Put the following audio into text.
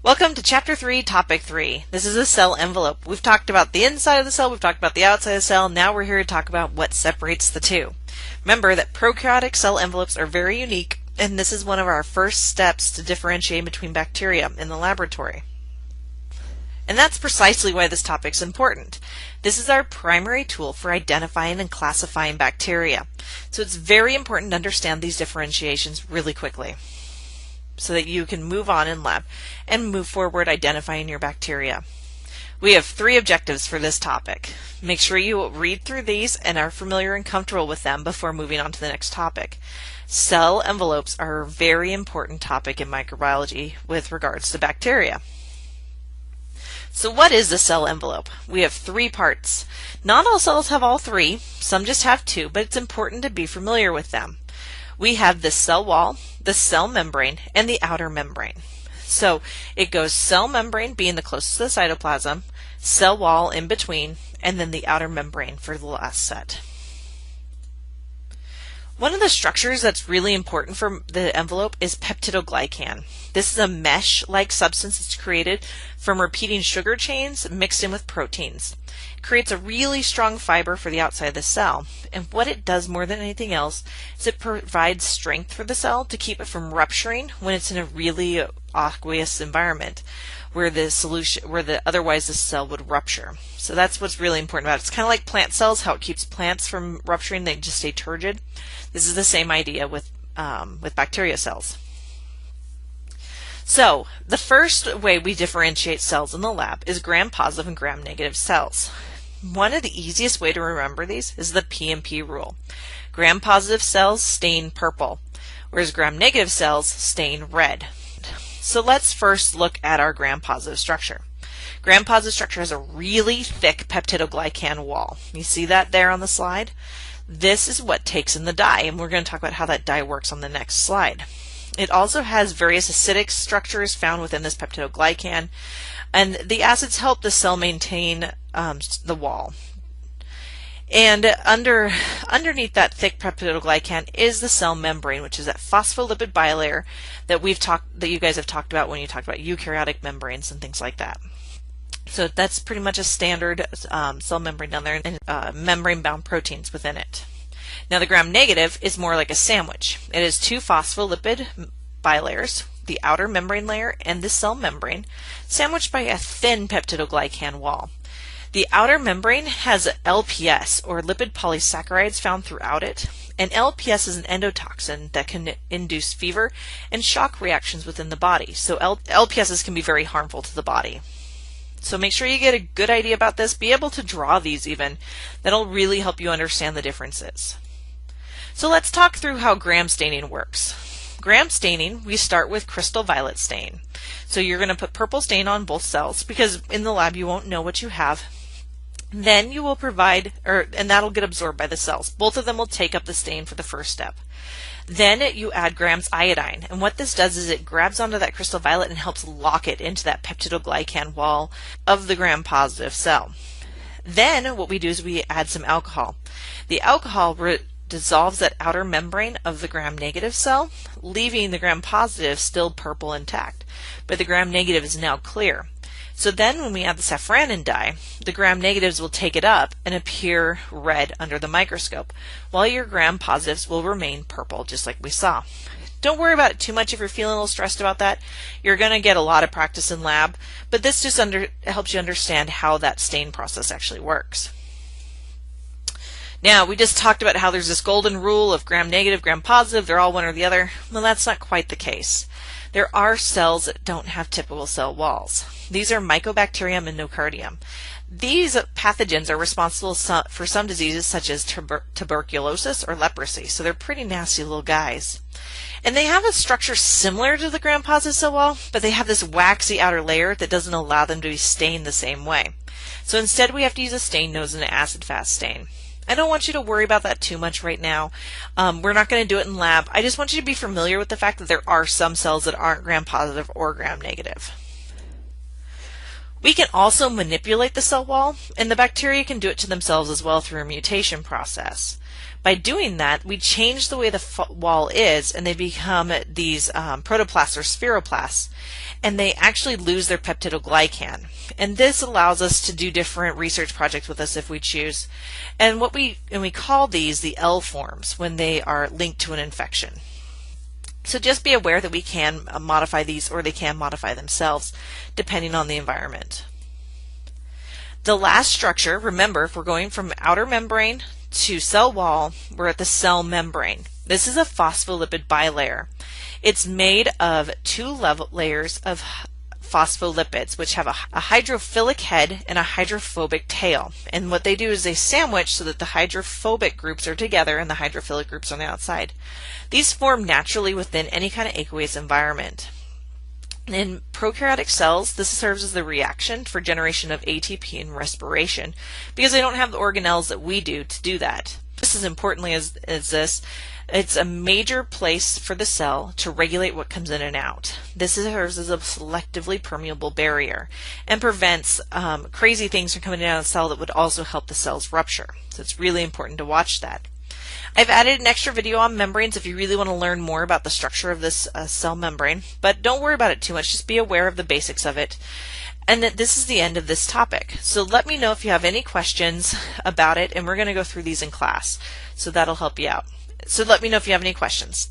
Welcome to Chapter 3, Topic 3. This is a cell envelope. We've talked about the inside of the cell, we've talked about the outside of the cell, now we're here to talk about what separates the two. Remember that prokaryotic cell envelopes are very unique, and this is one of our first steps to differentiate between bacteria in the laboratory. And that's precisely why this topic is important. This is our primary tool for identifying and classifying bacteria. So it's very important to understand these differentiations really quickly, so that you can move on in lab and move forward identifying your bacteria. We have 3 objectives for this topic. Make sure you read through these and are familiar and comfortable with them before moving on to the next topic. Cell envelopes are a very important topic in microbiology with regards to bacteria. So what is the cell envelope? We have 3 parts. Not all cells have all 3, some just have 2, but it's important to be familiar with them. We have the cell wall, the cell membrane, and the outer membrane. So it goes cell membrane being the closest to the cytoplasm, cell wall in between, and then the outer membrane for the last set. One of the structures that's really important for the envelope is peptidoglycan. This is a mesh-like substance that's created from repeating sugar chains mixed in with proteins. It creates a really strong fiber for the outside of the cell, and what it does more than anything else is it provides strength for the cell to keep it from rupturing when it's in a really aqueous environment where otherwise the cell would rupture. So that's what's really important about it. It's kind of like plant cells, how it keeps plants from rupturing, they just stay turgid. This is the same idea with bacteria cells. So the first way we differentiate cells in the lab is gram-positive and gram-negative cells. One of the easiest way to remember these is the P&P rule. Gram-positive cells stain purple, whereas gram-negative cells stain red. So let's first look at our gram-positive structure. Gram-positive structure has a really thick peptidoglycan wall. You see that there on the slide? This is what takes in the dye, and we're going to talk about how that dye works on the next slide. It also has various acidic structures found within this peptidoglycan, and the acids help the cell maintain the wall. And underneath that thick peptidoglycan is the cell membrane, which is that phospholipid bilayer that you guys have talked about when you talked about eukaryotic membranes and things like that. So that's pretty much a standard cell membrane down there, and membrane-bound proteins within it. Now the gram-negative is more like a sandwich. It has 2 phospholipid bilayers, the outer membrane layer and the cell membrane, sandwiched by a thin peptidoglycan wall. The outer membrane has LPS, or lipid polysaccharides, found throughout it, and LPS is an endotoxin that can induce fever and shock reactions within the body. So LPSs can be very harmful to the body. So make sure you get a good idea about this, be able to draw these even. That'll really help you understand the differences. So let's talk through how gram staining works. Gram staining, we start with crystal violet stain. So you're going to put purple stain on both cells because in the lab you won't know what you have. Then you will and that'll get absorbed by the cells. Both of them will take up the stain for the first step. Then you add grams iodine, and what this does is it grabs onto that crystal violet and helps lock it into that peptidoglycan wall of the gram-positive cell. Then what we do is we add some alcohol. The alcohol dissolves that outer membrane of the gram-negative cell, leaving the gram-positive still purple intact, but the gram-negative is now clear. So then when we add the safranin dye, the gram-negatives will take it up and appear red under the microscope, while your gram-positives will remain purple, just like we saw. Don't worry about it too much if you're feeling a little stressed about that. You're going to get a lot of practice in lab, but this just helps you understand how that stain process actually works. Now, we just talked about how there's this golden rule of gram-negative, gram-positive, they're all one or the other. Well, that's not quite the case. There are cells that don't have typical cell walls. These are Mycobacterium and Nocardium. These pathogens are responsible for some diseases such as tuberculosis or leprosy, so they're pretty nasty little guys. And they have a structure similar to the gram-positive cell wall, but they have this waxy outer layer that doesn't allow them to be stained the same way. So instead we have to use a stain nose and an acid-fast stain. I don't want you to worry about that too much right now. We're not going to do it in lab. I just want you to be familiar with the fact that there are some cells that aren't gram-positive or gram-negative. We can also manipulate the cell wall, and the bacteria can do it to themselves as well through a mutation process. By doing that, we change the way the wall is, and they become these protoplasts or spheroplasts, and they actually lose their peptidoglycan. And this allows us to do different research projects with us if we choose. And we call these the L forms when they are linked to an infection. So just be aware that we can modify these, or they can modify themselves depending on the environment. The last structure, remember, if we're going from outer membrane to cell wall, we're at the cell membrane. This is a phospholipid bilayer. It's made of two layers of phospholipids, which have a hydrophilic head and a hydrophobic tail. And what they do is they sandwich so that the hydrophobic groups are together and the hydrophilic groups on the outside. These form naturally within any kind of aqueous environment. In prokaryotic cells, this serves as the reaction for generation of ATP and respiration because they don't have the organelles that we do to do that. Just as importantly as this, it's a major place for the cell to regulate what comes in and out. This serves as a selectively permeable barrier and prevents crazy things from coming out of the cell that would also help the cells rupture. So it's really important to watch that. I've added an extra video on membranes if you really want to learn more about the structure of this cell membrane, but don't worry about it too much. Just be aware of the basics of it. And that this is the end of this topic. So let me know if you have any questions about it, and we're going to go through these in class. So that'll help you out. So let me know if you have any questions.